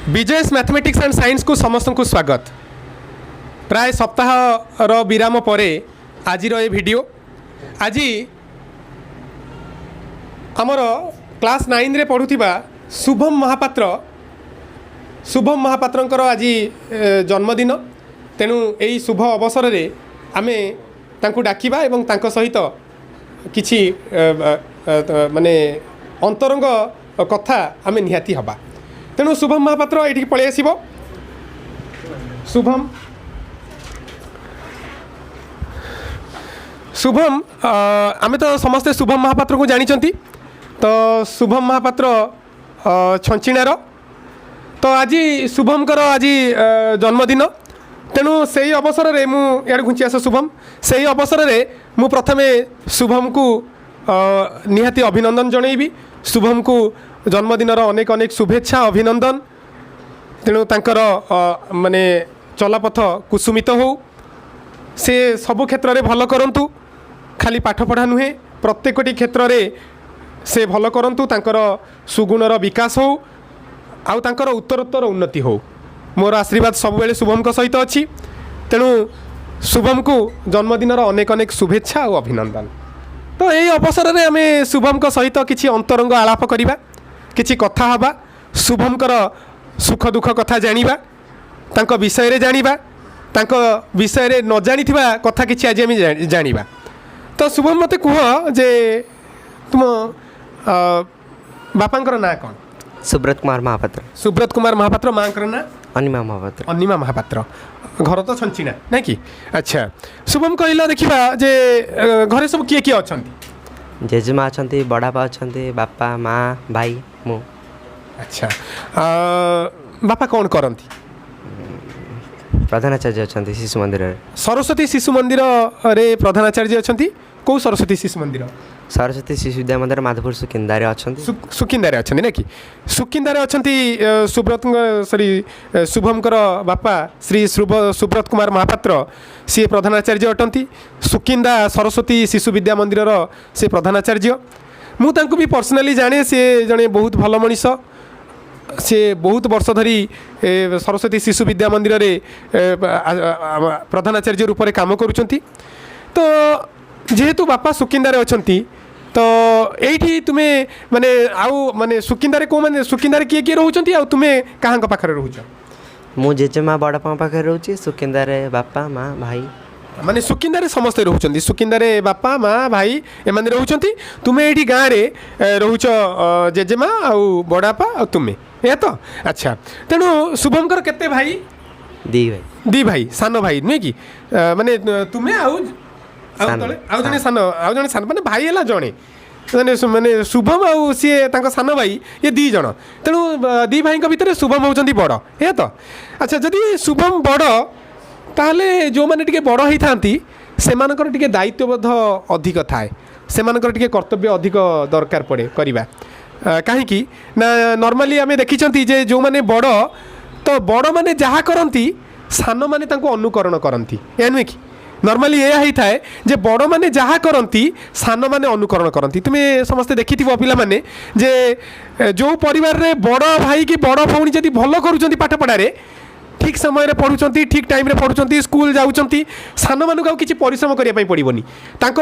Vijay's mathematics and science को समस्त को स्वागत। प्राय सप्ताह विराम पर आज वीडियो आज आमर क्लास 9 रे पढ़ुथिबा शुभम महापात्र आज जन्मदिन। तेणु यही शुभ अवसर रे आमे तांकु डाकिबा एवं तांको सहित किछि माने अंतरंग कथा आमे निहाती हबा। तेणु शुभम महापात्र ये पलि आसब। शुभम आम तो समस्ते शुभम महापात्र को जानी। तो शुभम महापात्र छंचिणार तो आज शुभमकर आज जन्मदिन। तेणु से ही अवसर में मुझे घुंची आस शुभम से ही अवसर में मु प्रथमे शुभम को निहाती अभिनंदन जनइबी। शुभम को जन्मदिनर अनेक अनेक शुभेच्छा अभिनंदन। तेणु तांकर माने चलापथ कुसुमित हो, से सबु क्षेत्र में भल करंतु, खाली पाठ पढ़ा नुहे प्रत्येकटी क्षेत्र में से भल करंतु। तांकर सुगुणर विकास हो आउ तांकर उत्तरोत्तर उन्नति हो। मोर आशीर्वाद सब बेले शुभम को सहित अच्छी। तेणु शुभम को जन्मदिनर अनेक अनेक शुभेच्छा और अभिनंदन। तो यही अवसर में आम शुभम को सहित किसी अंतरंग आलाप करवा, किसी कथा हवा, शुभमकर सुख दुख कथा जानिबा, तांको विषय रे जानिबा, तांको विषय रे न जानिथिबा कथा किछि आज आम जानिबा। तो शुभम मते कह जे तुम बापांकर ना कौन? सुब्रत कुमार महापात्र। सुब्रत कुमार महापात्र। मांकर ना अनिमा महापात्र। अनिमा महापात्र। घर तो छंचिना ना कि? अच्छा शुभम कहला देखिबा जे घरे सब किए किए अछंती? जेजेमा अछंती, बड़ापा अछंती, बापा माँ भाई मु। अच्छा बापा कौन करंती? प्रधानाचार्य अछंती शिशु मंदिर रे। सरस्वती शिशु मंदिर रे प्रधानाचार्य अछंती। को सरस्वती शिशु मंदिर? सरस्वती शिशु विद्या मंदिर माधवपुर सुकिंदारे अछंती। सुकिंदारे अछंती ना कि? सुकिंदारे अछंती सुब्रत सॉरी शुभमकर बापा श्री सुब्रत कुमार महापात्र सी प्रधानाचार्य अटंती। सुकिंदा सरस्वती शिशु विद्या मंदिर से प्रधानाचार्य। मु तांको भी पर्सनाली जाने, से जने बहुत भल मनीष। से बहुत वर्ष धरी सरस्वती शिशु विद्या मंदिर रे प्रधानाचार्य रूप में काम करुचंती। तो जेहेतु बापा सुकिंदारे अछंती तो एठी तुम्हें माने आउ माने सुकिंदारे को माने सुकिंदारे किए किए रहउचंती आ तुम्हें कहां पाखरे रहउछ? मु जेजेमा बड़ापा पाखरे रहउची। सुकिंदारे बापा माँ भाई माने सुकिंदारे समस्त रहउचंती। सुकिंदारे बापा माँ भाई एमाने रहउचंती। तुम्हें एठी गाँ रे रहउछ जेजेमा आउ बड़ापा आ तुम्हें ए तो। अच्छा तेणु शुभमकर केते भाई? दी भाई सान भाई नुहे कि? माने तुम्हें आउ जने सान माने भाई है जड़े माने शुभम आउ सी सान भाई ये दी जन। तेणु दी भाई भितर शुभम होती बड़ ए तो। अच्छा जदि शुभम बड़ ताहले जो मैंने टिके बड़ होता सेमानकर टिके दायित्वबोध अधिक थाए, सेमानकर टिके कर्तव्य अधिक दरकार पड़े करवा। कहीं ना नॉर्मली आम देखी जे जो मैंने बड़ तो बड़ मैंने जहाँ करती सान मैंने अनुकरण करती या नुहे कि? नॉर्मली यह होता है जे बड़ मैंने जहाँ करती सान मैंने अनुकरण करती। तुम्हें समस्ते देखी पिला माने जे जो परिवार रे बड़ भाई कि बड़ भौणी जदि भल करुँच पाठ पढ़ारे, ठीक समय रे पढ़ुचंती, ठीक टाइम रे पढ़ुचंती, स्कूल जाउचंती, सान मानू किसी परिश्रम करने पड़ोनी,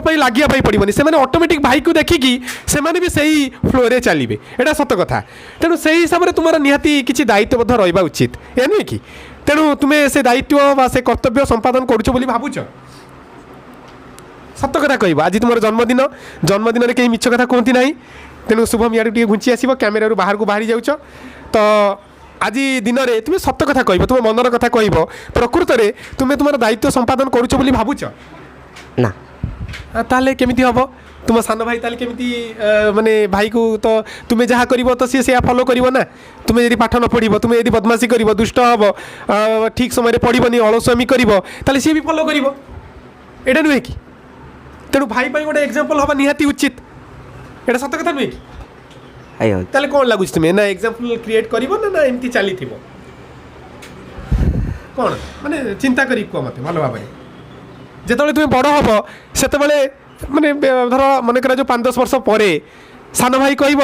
लगे पड़ोनी, से ऑटोमेटिक भाई को देखिकी से भी सही फ्लो रे चलिए। एटा सत कथा। तेणु से हिसाब से तुम निहाती किसी दायित्वबोध रहा उचित या नुहे कि? तेणु तुम्हें से दायित्व बा से कर्तव्य संपादन करुच बोली भावुच? सत कथा कह आज तुम जन्मदिन, जन्मदिन में कहीं मिछ कथा कहती ना। तेणु शुभम यार टे घुंची आसो कैमेरा बाहर को बाहरी जाऊच। तो आज दिन में तुम्हें सत कथा कह, तुम मनर कथा कह, प्रकृत में तुम्हें तुम दायित्व संपादन करुच बोली भावुच ना? ताले केमिति हबो? तुम सान भाई ताले केमिति माने भाई को तो तुम्हें जहाँ कर तो सी से फॉलो करिवो ना। तुम्हें यदि पाठ न पढ़िबो, तुम्हें यदि बदमाशी करिवो, दुष्ट हबो, ठीक समय पढ़िबनी, अलस्वामी करिवो, ताले सी भी फॉलो करिवो। एटा नुहे कि? तेणु भाई गोटे एग्जांपल हवा निहाती उचित। एटा सत कथा नुहे कि? ताले कौन लगुच तुम्हें ना एग्जांपल क्रिएट करिवो ना एमती चली थिबो? कौन माने चिंता करी को मते भलो भाबरे जेतबेले तुम्हें बड़ हबो सेतबेले माने धर मन करा जो 5-10 वर्ष पर सान भाई कह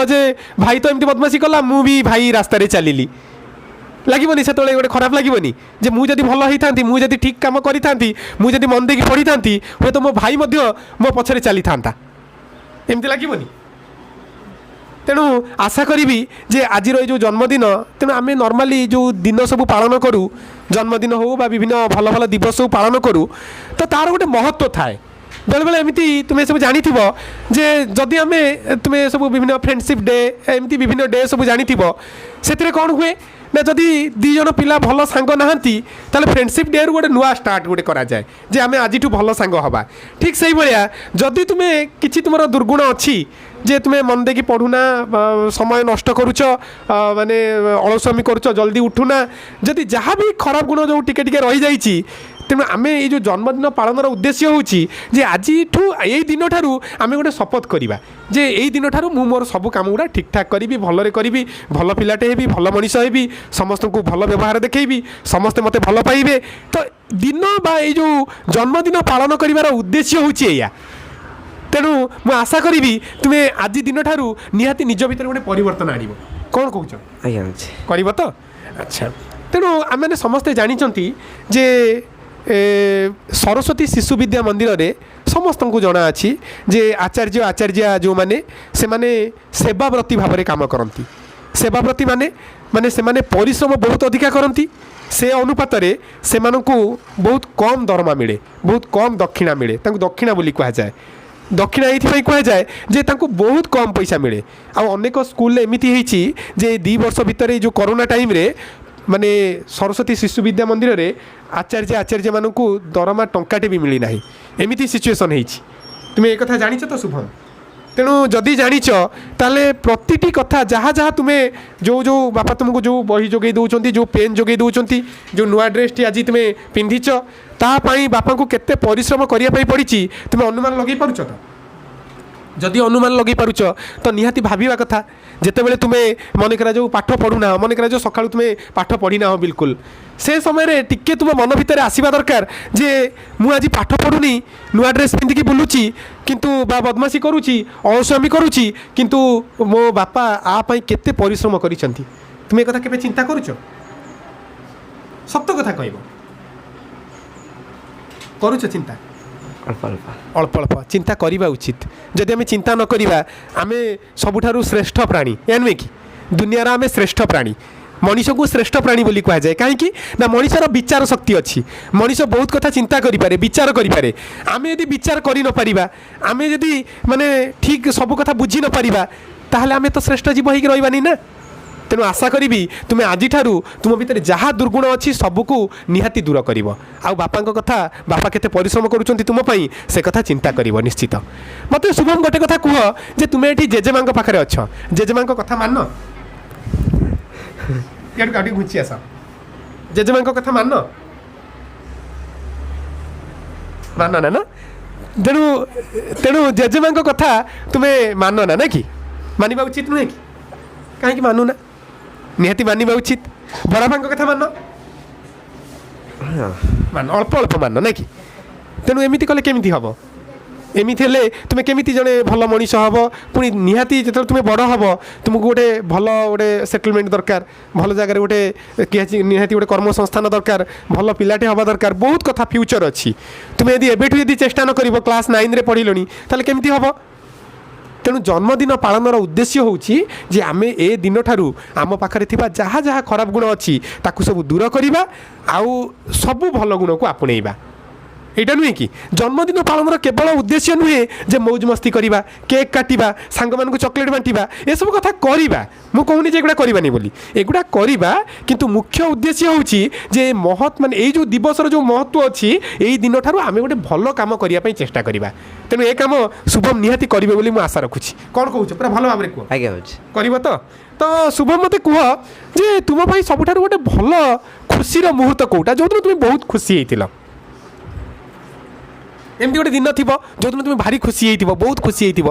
भाई तो एमती बदमाशी कला, मु भी भाई रास्तार चलिली, ଲାଗିବନି ସେତେବେଳେ ଗୋଟେ ଖରାପ ଲାଗିବନି ଯେ ମୁଁ ଯଦି ଭଲ ହେଇଥାନ୍ତି, ମୁଁ ଯଦି ଠିକ୍ କାମ କରିଥାନ୍ତି, ମୁଁ ଯଦି ମନ ଦେଇକି ପଢ଼ିଥାନ୍ତି, ହୁଏତ ମୋ ଭାଇ ମଧ୍ୟ ମୋ ପଛରେ ଚାଲିଥାନ୍ତା, ଏମିତି ଲାଗିବନି? ତେଣୁ ଆଶା କରିବି ଯେ ଆଜିର ଏଇ ଯେଉଁ ଜନ୍ମଦିନ, ତେଣୁ ଆମେ ନର୍ମାଲି ଯେଉଁ ଦିନ ସବୁ ପାଳନ କରୁ, ଜନ୍ମଦିନ ହେଉ ବା ବିଭିନ୍ନ ଭଲ ଭଲ ଦିବସ ସବୁ ପାଳନ କରୁ, ତ ତା'ର ଗୋଟେ ମହତ୍ତ୍ୱ ଥାଏ। ବେଳେବେଳେ ଏମିତି ତୁମେ ସବୁ ଜାଣିଥିବ ଯେ ଯଦି ଆମେ ତୁମେ ସବୁ ବିଭିନ୍ନ ଫ୍ରେଣ୍ଡସିପ୍ ଡେ, ଏମିତି ବିଭିନ୍ନ ଡେ ସବୁ ଜାଣିଥିବ, ସେଥିରେ କ'ଣ ହୁଏ ନା ଯଦି ଦୁଇ ଜଣ ପିଲା ଭଲ ସାଙ୍ଗ ନାହାନ୍ତି, ତାହେଲେ ଫ୍ରେଣ୍ଡସିପ୍ ଡେରୁ ଗୋଟେ ନୂଆ ଷ୍ଟାର୍ଟ ଗୋଟେ କରାଯାଏ ଯେ ଆମେ ଆଜିଠୁ ଭଲ ସାଙ୍ଗ ହେବା। ଠିକ୍ ସେଇଭଳିଆ ଯଦି ତୁମେ କିଛି ତୁମର ଦୁର୍ଗୁଣ ଅଛି, ଯେ ତୁମେ ମନ ଦେଇକି ପଢ଼ୁନା, ସମୟ ନଷ୍ଟ କରୁଛ, ମାନେ ଅଳସୁଆମୀ କରୁଛ, ଜଲ୍ଦି ଉଠୁନା, ଯଦି ଯାହା ବି ଖରାପ ଗୁଣ ଯେଉଁ ଟିକେ ଟିକେ ରହିଯାଇଛି, ତେଣୁ ଆମେ ଏଇ ଯେଉଁ ଜନ୍ମଦିନ ପାଳନର ଉଦ୍ଦେଶ୍ୟ ହେଉଛି ଯେ ଆଜିଠୁ ଏଇ ଦିନଠାରୁ ଆମେ ଗୋଟେ ଶପଥ କରିବା ଯେ ଏଇ ଦିନଠାରୁ ମୁଁ ମୋର ସବୁ କାମ ଗୁଡ଼ା ଠିକ୍ଠାକ୍ କରିବି, ଭଲରେ କରିବି, ଭଲ ପିଲାଟେ ହେବି, ଭଲ ମଣିଷ ହେବି, ସମସ୍ତଙ୍କୁ ଭଲ ବ୍ୟବହାର ଦେଖେଇବି, ସମସ୍ତେ ମୋତେ ଭଲ ପାଇବେ। ତ ଦିନ ବା ଏଇ ଯେଉଁ ଜନ୍ମଦିନ ପାଳନ କରିବାର ଉଦ୍ଦେଶ୍ୟ ହେଉଛି ଏଇଆ। ତେଣୁ ମୁଁ ଆଶା କରିବି ତୁମେ ଆଜି ଦିନଠାରୁ ନିହାତି ନିଜ ଭିତରେ ଗୋଟେ ପରିବର୍ତ୍ତନ ଆଣିବ। କ'ଣ କହୁଛ? ଆଜ୍ଞା କରିବ ତ? ଆଚ୍ଛା, ତେଣୁ ଆମେମାନେ ସମସ୍ତେ ଜାଣିଛନ୍ତି ଯେ ସରସ୍ୱତୀ ଶିଶୁ ବିଦ୍ୟା ମନ୍ଦିରରେ ସମସ୍ତଙ୍କୁ ଜଣାଅଛି ଯେ ଆଚାର୍ଯ୍ୟ ଆଚାର୍ଯ୍ୟା ଯେଉଁମାନେ, ସେମାନେ ସେବାବ୍ରତୀ ଭାବରେ କାମ କରନ୍ତି। ସେବାବ୍ରତୀ ମାନେ ସେମାନେ ପରିଶ୍ରମ ବହୁତ ଅଧିକା କରନ୍ତି, ସେ ଅନୁପାତରେ ସେମାନଙ୍କୁ ବହୁତ କମ୍ ଦରମା ମିଳେ, ବହୁତ କମ୍ ଦକ୍ଷିଣା ମିଳେ, ତାଙ୍କୁ ଦକ୍ଷିଣା ବୋଲି କୁହାଯାଏ। ଦକ୍ଷିଣା ଏଇଥିପାଇଁ କୁହାଯାଏ ଯେ ତାଙ୍କୁ ବହୁତ କମ୍ ପଇସା ମିଳେ। ଆଉ ଅନେକ ସ୍କୁଲରେ ଏମିତି ହେଇଛି ଯେ 2 ବର୍ଷ ଭିତରେ ଯେଉଁ କରୋନା ଟାଇମ୍ରେ ମାନେ ସରସ୍ୱତୀ ଶିଶୁ ବିଦ୍ୟା ମନ୍ଦିରରେ ଆଚାର୍ଯ୍ୟ ଆଚାର୍ଯ୍ୟମାନଙ୍କୁ ଦରମା ଟଙ୍କାଟେ ବି ମିଳିନାହିଁ, ଏମିତି ସିଚୁଏସନ୍ ହେଇଛି। ତୁମେ ଏ କଥା ଜାଣିଛ ତ ଶୁଭମ? ତେଣୁ ଯଦି ଜାଣିଛ ତାହେଲେ ପ୍ରତିଟି କଥା ଯାହା ଯାହା ତୁମେ ଯେଉଁ ବାପା ତୁମକୁ ଯେଉଁ ବହି ଯୋଗାଇ ଦେଉଛନ୍ତି, ଯେଉଁ ପେନ୍ ଯୋଗାଇ ଦେଉଛନ୍ତି, ଯେଉଁ ନୂଆ ଡ୍ରେସ୍ଟି ଆଜି ତୁମେ ପିନ୍ଧିଛ, ତା ପାଇଁ ବାପାଙ୍କୁ କେତେ ପରିଶ୍ରମ କରିବା ପାଇଁ ପଡ଼ିଛି ତୁମେ ଅନୁମାନ ଲଗାଇ ପାରୁଛ ତ? ଯଦି ଅନୁମାନ ଲଗାଇ ପାରୁଛ ତ ନିହାତି ଭାବିବା କଥା ଯେତେବେଳେ ତୁମେ ମନେକର ଯେଉଁ ପାଠ ପଢ଼ୁନାହ, ମନେକର ଯେଉଁ ସକାଳୁ ତୁମେ ପାଠ ପଢ଼ିନାହ ବିଲକୁଲ, ସେ ସମୟରେ ଟିକେ ତୁମ ମନ ଭିତରେ ଆସିବା ଦରକାର ଯେ ମୁଁ ଆଜି ପାଠ ପଢ଼ୁନି, ନୂଆ ଡ୍ରେସ୍ ପିନ୍ଧିକି ବୁଲୁଛି, କିନ୍ତୁ ବା ବଦମାସି କରୁଛି, ଅଳସୁଆମୀ କରୁଛି, କିନ୍ତୁ ମୋ ବାପା ଆ ପାଇଁ କେତେ ପରିଶ୍ରମ କରିଛନ୍ତି। ତୁମେ ଏ କଥା କେବେ ଚିନ୍ତା କରୁଛ? ସତ କଥା କହିବ, କରୁଛ ଚିନ୍ତା? ଅଳ୍ପ ଅଳ୍ପ ଚିନ୍ତା କରିବା ଉଚିତ। ଯଦି ଆମେ ଚିନ୍ତା ନ କରିବା ଆମେ ସବୁଠାରୁ ଶ୍ରେଷ୍ଠ ପ୍ରାଣୀ, ଏ ନୁହେଁ କି? ଦୁନିଆର ଆମେ ଶ୍ରେଷ୍ଠ ପ୍ରାଣୀ। ମଣିଷକୁ ଶ୍ରେଷ୍ଠ ପ୍ରାଣୀ ବୋଲି କୁହାଯାଏ। କାହିଁକି ନା ମଣିଷର ବିଚାର ଶକ୍ତି ଅଛି, ମଣିଷ ବହୁତ କଥା ଚିନ୍ତା କରିପାରେ, ବିଚାର କରିପାରେ। ଆମେ ଯଦି ବିଚାର କରି ନପାରିବା, ଆମେ ଯଦି ମାନେ ଠିକ୍ ସବୁ କଥା ବୁଝି ନପାରିବା, ତାହେଲେ ଆମେ ତ ଶ୍ରେଷ୍ଠ ଜୀବ ହେଇକି ରହିବାନି ନା। ତେଣୁ ଆଶା କରିବି ତୁମେ ଆଜିଠାରୁ ତୁମ ଭିତରେ ଯାହା ଦୁର୍ଗୁଣ ଅଛି ସବୁକୁ ନିହାତି ଦୂର କରିବ। ଆଉ ବାପାଙ୍କ କଥା, ବାପା କେତେ ପରିଶ୍ରମ କରୁଛନ୍ତି ତୁମ ପାଇଁ, ସେ କଥା ଚିନ୍ତା କରିବ ନିଶ୍ଚିତ। ମୋତେ ଶୁଭମ ଗୋଟେ କଥା କୁହ ଯେ ତୁମେ ଏଠି ଜେଜେମାଙ୍କ ପାଖରେ ଅଛ, ଜେଜେମାଙ୍କ କଥା ମାନ? ଇଆଡ଼କୁ ଆଉ ଟିକେ ଘୁଞ୍ଚି ଆସ। ଜେଜେମାଙ୍କ କଥା ମାନ? ମାନ ନା? ତେଣୁ ଜେଜେମାଙ୍କ କଥା ତୁମେ ମାନ ନା, ନା କି? ମାନିବା ଉଚିତ ନୁହେଁ କି? କାହିଁକି ମାନୁନା? ନିହାତି ମାନିବା ଉଚିତ। ବଡ଼ବାପାଙ୍କ କଥା ମାନ? ଅଳ୍ପ ଅଳ୍ପ ମାନ, ନାଇଁ କି? ତେଣୁ ଏମିତି କଲେ କେମିତି ହେବ? ଏମିତି ହେଲେ ତୁମେ କେମିତି ଜଣେ ଭଲ ମଣିଷ ହେବ? ପୁଣି ନିହାତି ଯେତେବେଳେ ତୁମେ ବଡ଼ ହେବ ତୁମକୁ ଗୋଟେ ଭଲ ଗୋଟେ ସେଟଲମେଣ୍ଟ ଦରକାର, ଭଲ ଜାଗାରେ ଗୋଟେ ନିହାତି ଗୋଟେ କର୍ମସଂସ୍ଥାନ ଦରକାର, ଭଲ ପିଲାଟେ ହେବା ଦରକାର, ବହୁତ କଥା ଫ୍ୟୁଚର୍ ଅଛି। ତୁମେ ଯଦି ଏବେଠୁ ଯଦି ଚେଷ୍ଟା ନ କରିବ, କ୍ଲାସ୍ 9ରେ ପଢ଼ିଲଣି, ତାହେଲେ କେମିତି ହେବ? ତେଣୁ ଜନ୍ମଦିନ ପାଳନର ଉଦ୍ଦେଶ୍ୟ ହେଉଛି ଯେ ଆମେ ଏ ଦିନଠାରୁ ଆମ ପାଖରେ ଥିବା ଯାହା ଯାହା ଖରାପ ଗୁଣ ଅଛି ତାକୁ ସବୁ ଦୂର କରିବା, ଆଉ ସବୁ ଭଲ ଗୁଣକୁ ଆପଣେଇବା। এইটা নুহে কি জন্মদিন পালনর কেবল উদ্দেশ্য নুহে যে মৌজ মস্তি করা, কেক কাটিবা, সাংমানকু চকলেট বাঁটিবা, এসব কথা করিবা। মু কহুনি যে এগুলা করিবানি বলি, এগুলা করিবা, কিন্তু মুখ্য উদ্দেশ্য হচ্ছে যে মহৎ মানে এই যে দিবসর যে মহত্ব অছি এই দিনঠার আমি গোটে ভালো কাম করিয়া পাই চেষ্টা করিবা। তেণু এ কাম শুভম নিহাতি করবে বলে মু আশা রাখুছি। কোন কହୁଛ পুরা ভালো ভাবে কুহ? আজ্ঞা হচ্ছে করিব তো? তো শুভম মতে কুহ যে তুম পাই সবুঠার গোটে ভালো খুশির মুহূর্ত কোটা যেদিন তুমি বহুত খুশি হয়েছিল? এমতি গোটে দিন থিব যেদিন তুমি ভারি খুশি হয়েছিল, বহুত খুশি হয়েছিল?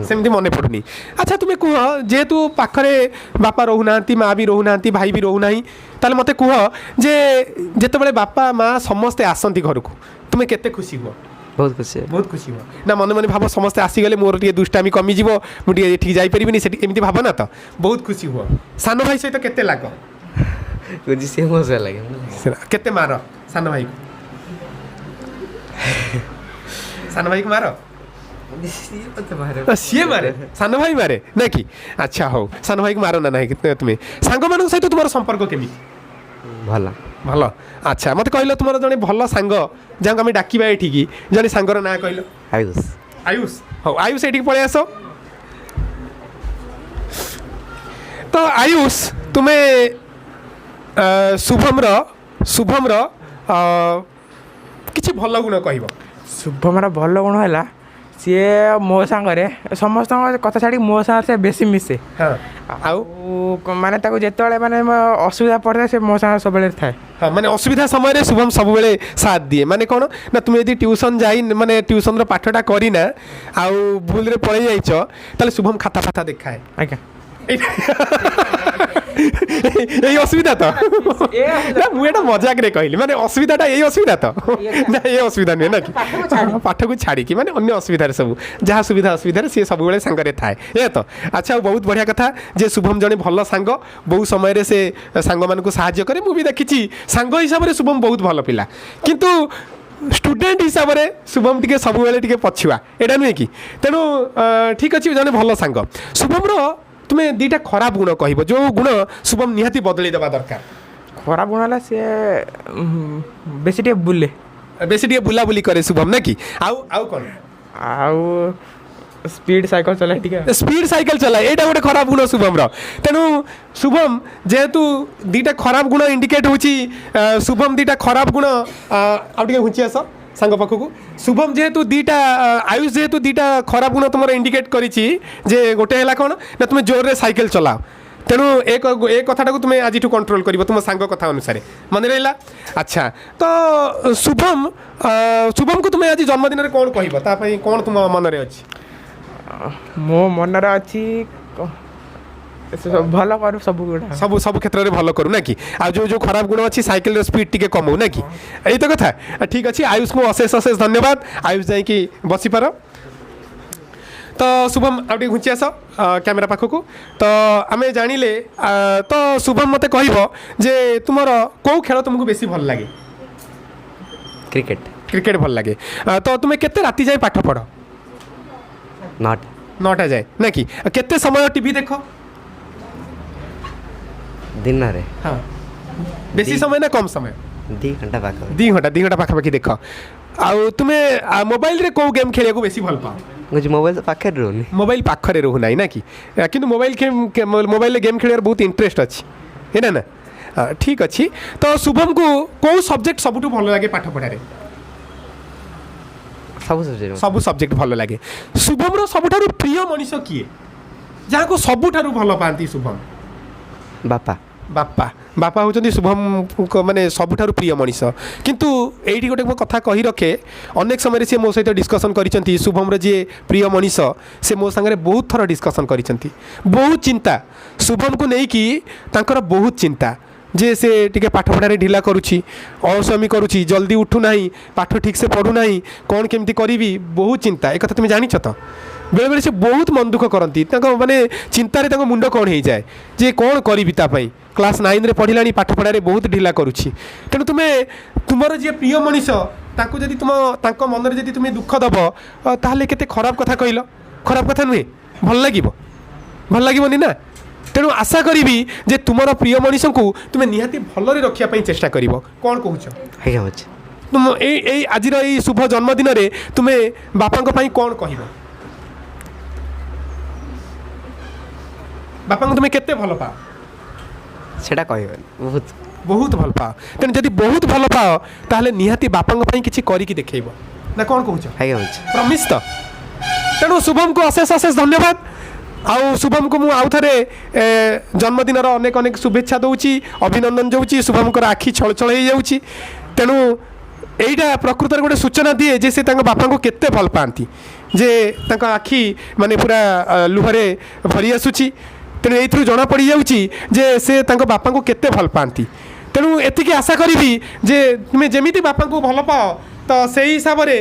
সেমতি মনে পড়ুনি। আচ্ছা তুমি কুহ, যেহেতু পাখে বাপা রহুনা, মা বি রহুনা, ভাই বি রহুনা, তাহলে মতে কুহ যে যেতবে বাপা মা সমস্তে আসନ୍ତି ঘরকু তুমি কেতে খুশি হুও? ବହୁତ ଖୁସି बहुत खुशी हो ना मन मन भाव समस्ते आसीगले मोर टे दुष्टामी कमिଯିव मुझे ठीक जापरि एमती भाव ना तो बहुत खुशी हुआ सान भाई सहित केते लाग खुशी से मजा लगे केते मार सान भाई को सान भाई को मार सीए मारे सान भाई मारे ना कि अच्छा हो सान भाई को मार ना ना तुम्हें सांग मान सहित तुम संपर्क केमी भला भल अच्छा मत कहल तुम जड़े भल सांग जहाँ आम डाकवा एठिकी जड़े सांगर ना कहल आयुष आयुष हाँ आयुष ये पलि आस तो आयुष तुम्हें शुभम किसी भल गुण कह शुभमर भल गुण है सी मो सांगे समस्त कथा छाड़ी मो सागर से बेसी मिसे हाँ आउ माने जिते माने असुविधा पड़ता है से मो सागर सब थाए हाँ माने असुविधा समय शुभम सब बेले साथ दिए माने कौन ना तुम यदि ट्यूशन जाई माने ट्यूशन पाठटा करना आउ भूल रे पड़े जाइछ ताले शुभम खाता फाता देखाए आज्ञा यही असुविधा तो ना मुझे मजाक रे कहली माने असुविधाटा यही असुविधा तो ना ये असुविधा नुहे ना कि पाठ को छाड़ी माने अन्य असुविधा सब जहाँ सुविधा असुविधा सी सब बेले सांगे थाए ये तो अच्छा बहुत बढ़िया कथा जे शुभम जड़े भल सांग बहु समय से सांग मान को साहाय्य करे मुझे देखी सांग हिसाब से शुभम बहुत भल पिला किंतु स्टूडेंट हिसाब से शुभम टी सब बेले पछुआ एटा नुहे कि तेणु ठीक अच्छे जड़े भल सांग शुभम तुम्हें दीटा खराब गुण कह जो गुण शुभम निहाती बदल देवा दरकार खराब गुण है सी बेसी टे बुले बेसी टे बुलाबुली करे शुभम ना कि आउ कौन आउ स्पीड साइकिल चलाए टी स्पीड साइकिल चलाए यहाँ गोटे खराब गुण शुभम तेणु शुभम जेहेतु दीटा खराब गुण इंडिकेट होची शुभम दीटा खराब गुण आउ घुंची आस सांग पाखक शुभम जेहेतु दीटा आयुष जेहेतु दीटा खराब गुण तुम इंडिकेट करिछि जे गोटे है कौन ना तुम जोर रे साइकिल चलाओ तेणु एक कथाटा को तुम्हें आज कंट्रोल कर तुम सांग कथा अनुसार मन रहा अच्छा तो शुभम को तुम्हें आज जन्मदिन में कौन कह कौन तुम मन में अच्छी मो मनर अच्छी भल कर सब गुड़ा सब क्षेत्र में भल करू ना कि आ जो खराब गुण अच्छी साइकिल स्पीड टी कमौ ना कि यही तो कथा ठीक अच्छे आयुष को अशेष अशेष धन्यवाद आयुष जाकि बसीपार तो शुभम आउटे घुंची आस कैमेरा पाखक तो आम जानिले तो शुभम मत कह जे तुम कौ खेल तुमको बेसी भल लगे क्रिकेट भल लगे तो तुम्हें केते राति जाए पाठ पढ़ 9टा जाए ना कि केते समय टीवी देख दिन रे हाँ बेसी समय ना कम समय 2 घंटा पाख 2 घंटा पाखापाखि देख आउ तुम्हें मोबाइल रे कौ गेम खेलिया को बेसी भल पाओ मुझे मोबाइल तो पाखे रोनी मोबाइल पाखरे रोहु ना कि किंतु मोबाइल गेम खेलियार बहुत इंटरेस्ट अच्छी है ना ठीक अच्छी तो शुभम को कौ सब्जेक्ट सबुठ भल लगे पाठ पढ़ारे सब सब्जेक्ट भल लगे शुभम सबुठारु प्रिय मनीष किए जहाँ को सबुठारु भल पाती शुभम बापा होचंदी शुभम माने सबुठारु प्रिय मनीष किंतु एठी गोटे कथा कही रखे अनेक समय से मो सहित डिस्कसन करिसेंती शुभम जी प्रिय मनीष से मो संगे बहुत थर डिस्कसन करिसेंती बहुत चिंता शुभम को नहीं कि तांकर बहुत चिंता जे से टिके पाठ पढ़ारे ढिला करुच्ची असमी करुच्ची जल्दी उठू नहीं पाठ ठीक से पढ़ू नहीं कौन केमती करी बहुत चिंता एक कथा तुम जानिछ तो बेले बेले से बहुत मन दुख करती माने चिंतार मुंड कौन हो जाए जे कौन करी क्लास 9 रे पढ़िला पाठ पढ़ारे बहुत ढिला करुच्ची तेणु तुम्हें तुमर जी प्रिय मनीष ताकू जदि तुम तांको मन रे जदि तुम्हें दुख दब ताहले केते खराब कथा कहल खराब कथा नुहे भल लगनी ना तेणु आशा करी जे तुमर प्रिय मनीष को तुम्हें निहाती भलरे रखापी चेष्टा कर कौन कहूच तुम आज शुभ जन्मदिन रे तुम्हें बापा कौन कह बापा तुम्हें केते भल पाओ सेटा कह बहुत भल पाओ तेणु जदि बहुत भल पाओ ताहले निहाती बापा किसी करिकी देखैब ना कौन कहूच प्रमिस तो तेणु शुभम को अशेष अशेष धन्यवाद आउ शुभम को मुझे आउ थे जन्मदिन अनेक अनेक शुभेच्छा दूची अभिनंदन जाऊँगी शुभम आखि छल छल हो जाऊँगी तेणु यहीटा प्रकृत गोटे सूचना दिए जे से बापा को केते भल पाती जे आखि माने पूरा लुहरे भरी आसूची तेणु ये जना पड़ जाऊँगी जे से बापा को केते भल पाती तेणु एतिकी आशा करी जे तुम्हें जमी बापा को भल पाओ तो से हिसाब से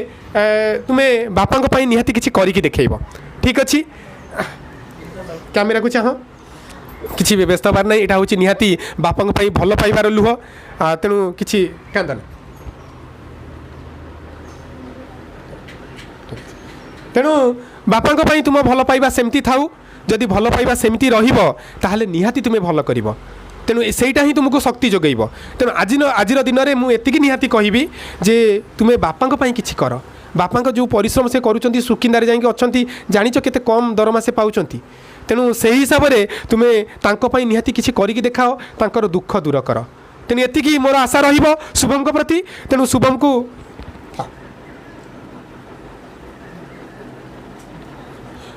ତୁମେ ବାପାଙ୍କ ପାଇଁ ନିହାତି କିଛି କରିକି ଦେଖେଇବ ଠିକ୍ ଅଛି କ୍ୟାମେରାକୁ ଚାହ କିଛି ବ୍ୟବସ୍ଥା ହେବାର ନାହିଁ ଏଇଟା ହେଉଛି ନିହାତି ବାପାଙ୍କ ପାଇଁ ଭଲ ପାଇବାର ଲୁହ ତେଣୁ କିଛି କାନ୍ଦନା ତେଣୁ ବାପାଙ୍କ ପାଇଁ ତୁମ ଭଲ ପାଇବା ସେମିତି ଥାଉ ଯଦି ଭଲ ପାଇବା ସେମିତି ରହିବ ତାହେଲେ ନିହାତି ତୁମେ ଭଲ କରିବ ତେଣୁ ସେଇଟା ହିଁ ତୁମକୁ ଶକ୍ତି ଯୋଗାଇବ ତେଣୁ ଆଜିର ଦିନରେ ମୁଁ ଏତିକି ନିହାତି କହିବି ଯେ ତୁମେ ବାପାଙ୍କ ପାଇଁ କିଛି କର ବାପାଙ୍କ ଯେଉଁ ପରିଶ୍ରମ ସେ କରୁଛନ୍ତି ସୁକିନ୍ଦାରେ ଯାଇକି ଅଛନ୍ତି ଜାଣିଛ କେତେ କମ୍ ଦରମା ସେ ପାଉଛନ୍ତି ତେଣୁ ସେହି ହିସାବରେ ତୁମେ ତାଙ୍କ ପାଇଁ ନିହାତି କିଛି କରିକି ଦେଖାଅ ତାଙ୍କର ଦୁଃଖ ଦୂର କର ତେଣୁ ଏତିକି ମୋର ଆଶା ରହିବ ଶୁଭମଙ୍କ ପ୍ରତି ତେଣୁ ଶୁଭମକୁ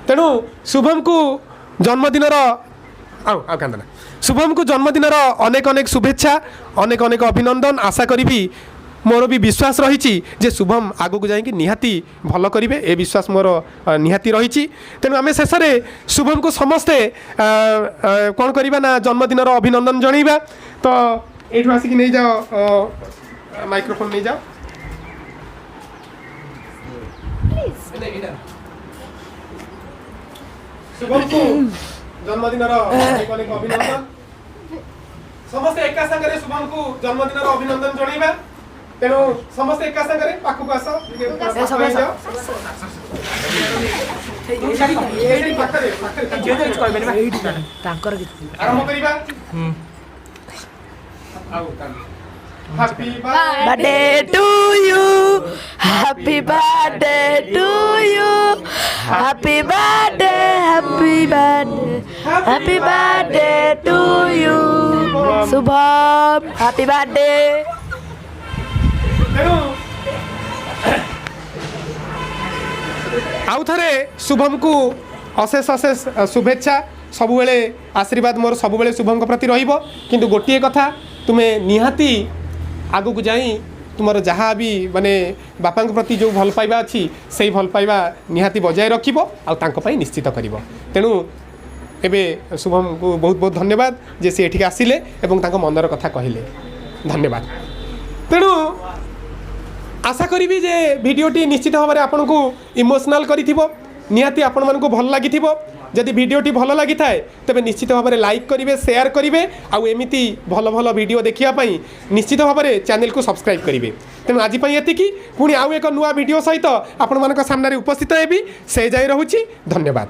ତେଣୁ ଶୁଭମକୁ ଜନ୍ମଦିନର ଆଉ କାନ୍ଦନା ଶୁଭମକୁ ଜନ୍ମଦିନର ଅନେକ ଅନେକ ଶୁଭେଚ୍ଛା ଅନେକ ଅନେକ ଅଭିନନ୍ଦନ ଆଶା କରିବି ମୋର ବି ବିଶ୍ୱାସ ରହିଛି ଯେ ଶୁଭମ ଆଗକୁ ଯାଇକି ନିହାତି ଭଲ କରିବେ ଏ ବିଶ୍ୱାସ ମୋର ନିହାତି ରହିଛି ତେଣୁ ଆମେ ଶେଷରେ ଶୁଭମକୁ ସମସ୍ତେ କ'ଣ କରିବା ନା ଜନ୍ମଦିନର ଅଭିନନ୍ଦନ ଜଣାଇବା ତ ଏଇଠୁ ଆସିକି ନେଇଯାଅ ମାଇକ୍ରୋଫୋନ୍ ନେଇଯାଅ ଶୁଭମକୁ ଜନ୍ମଦିନର ଅନେକ ଅନେକ ଅଭିନନ୍ଦନ ସମସ୍ତେ ଏକା ସାଙ୍ଗରେ ଶୁଭମକୁ ଜନ୍ମଦିନର ଅଭିନନ୍ଦନ ଜଣାଇବା ତେଣୁ ସମସ୍ତେ ଏକା ସାଙ୍ଗରେ ପାଖକୁ ଆସ ଆରମ୍ଭ କରିବା Happy birthday to you. Happy birthday to you. Happy birthday, happy birthday, happy birthday to you. Shubham, happy birthday. आउ थे शुभम को अशेष अशेष शुभेच्छा सबुबले आशीर्वाद मोर सबुबले शुभम प्रति रहिबो किंतु गोटे कथा तुम्हें निहाती आगु को जाई तुमर जहाँ भी माने बापा प्रति जो भल पाइबा अच्छी से भल पाइबा निहाती बजाय रखिबो आ तांको पई निश्चित करिवो तेणु एबे शुभम को बहुत बहुत धन्यवाद जे से एठिक आसिले एवं तांको मनर कथा कहिले धन्यवाद तेणु आशा करी जे भिडियोटी निश्चित भाव में आपन को इमोशनल करिथिबो निहाती आपण मानक भल लागिथिबो जदि भिडियोटी भल लगी थाए तेबे निश्चित भाव में लाइक करेंगे शेयर करेंगे आउ एमती भल भल भिडियो देखापी निश्चित भाव में चैनल को सब्सक्राइब करेंगे तेणु आज एतिकी पुणी आउ एक नुआ भिडियो सहित आपण मानक सामने उपस्थित हेबी से जाए रहुछि धन्यवाद।